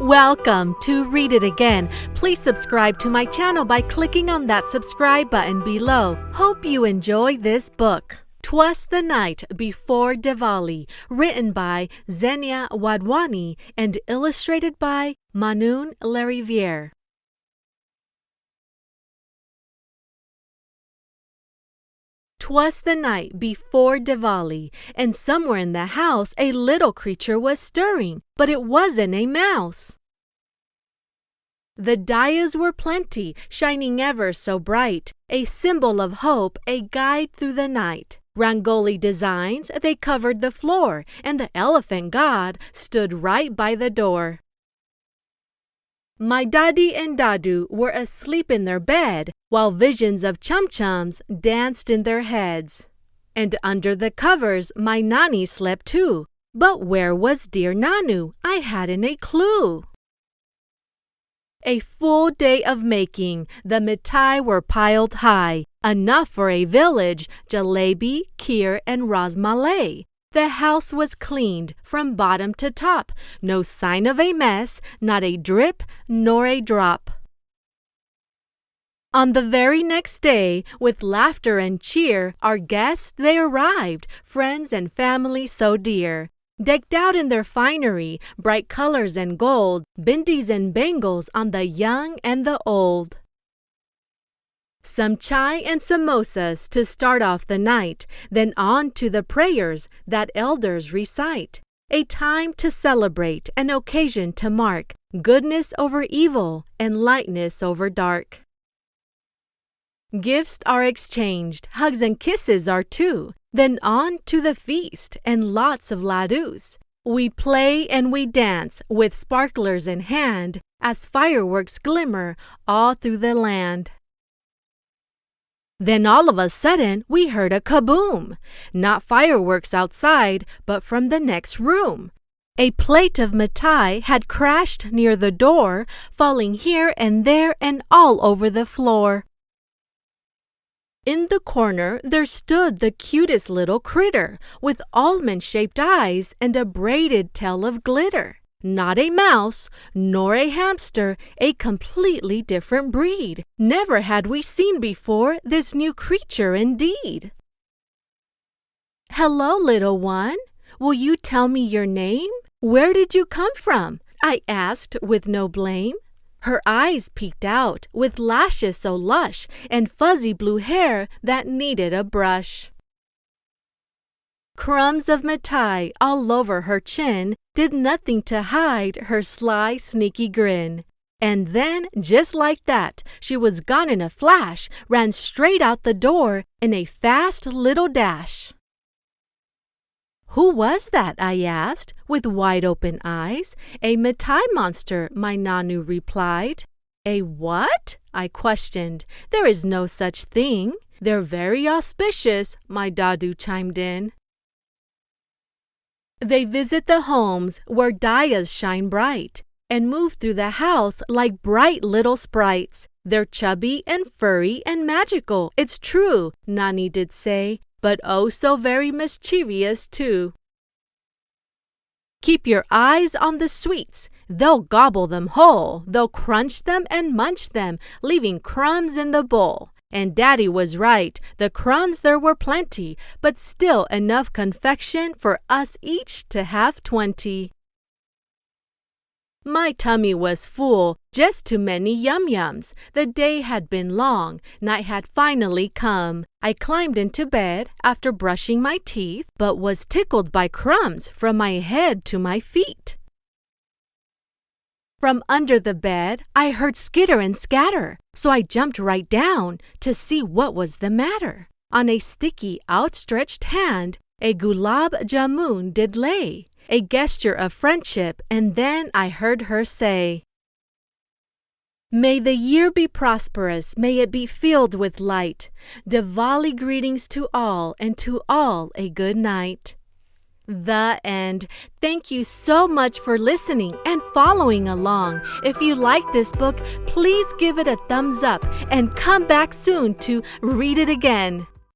Welcome to Read It Again. Please subscribe to my channel by clicking on that subscribe button below. Hope you enjoy this book. Twas the Night Before Diwali, written by Zenia Wadhwani and illustrated by Manon Lariviere. Twas the night before Diwali, and somewhere in the house a little creature was stirring, but it wasn't a mouse. The diyas were plenty, shining ever so bright, a symbol of hope, a guide through the night. Rangoli designs, they covered the floor, and the elephant god stood right by the door. My daddy and dadu were asleep in their bed, while visions of chum-chums danced in their heads. And under the covers my nani slept too. But where was dear Nanu? I hadn't a clue. A full day of making, the mithai were piled high, enough for a village, jalebi, kheer, and rasmalai. The house was cleaned from bottom to top, no sign of a mess, not a drip nor a drop. On the very next day, with laughter and cheer, our guests they arrived, friends and family so dear. Decked out in their finery, bright colors and gold, bindis and bangles on the young and the old. Some chai and samosas to start off the night, then on to the prayers that elders recite. A time to celebrate, an occasion to mark, goodness over evil and lightness over dark. Gifts are exchanged, hugs and kisses are too, then on to the feast and lots of ladus. We play and we dance with sparklers in hand as fireworks glimmer all through the land. Then all of a sudden we heard a kaboom, not fireworks outside, but from the next room. A plate of mithai had crashed near the door, falling here and there and all over the floor. In the corner there stood the cutest little critter, with almond-shaped eyes and a braided tail of glitter. Not a mouse, nor a hamster, a completely different breed. Never had we seen before this new creature indeed. "Hello, little one. Will you tell me your name? Where did you come from?" I asked with no blame. Her eyes peeked out, with lashes so lush, and fuzzy blue hair that needed a brush. Crumbs of mithai all over her chin did nothing to hide her sly, sneaky grin. And then, just like that, she was gone in a flash, ran straight out the door in a fast little dash. "Who was that?" I asked, with wide-open eyes. "A mithai monster," my Nanu replied. "A what?" I questioned. "There is no such thing." "They're very auspicious," my dadu chimed in. They visit the homes where diyas shine bright and move through the house like bright little sprites. They're chubby and furry and magical, it's true, Nani did say, but oh so very mischievous too. Keep your eyes on the sweets. They'll gobble them whole. They'll crunch them and munch them, leaving crumbs in the bowl. And Daddy was right. The crumbs there were plenty, but still enough confection for us each to have 20. My tummy was full, just too many yum-yums. The day had been long, night had finally come. I climbed into bed after brushing my teeth, but was tickled by crumbs from my head to my feet. From under the bed, I heard skitter and scatter, so I jumped right down to see what was the matter. On a sticky, outstretched hand, a gulab jamun did lay, a gesture of friendship, and then I heard her say, "May the year be prosperous, may it be filled with light. Diwali greetings to all, and to all a good night." The end. Thank you so much for listening and following along. If you like this book, please give it a thumbs up and come back soon to read it again.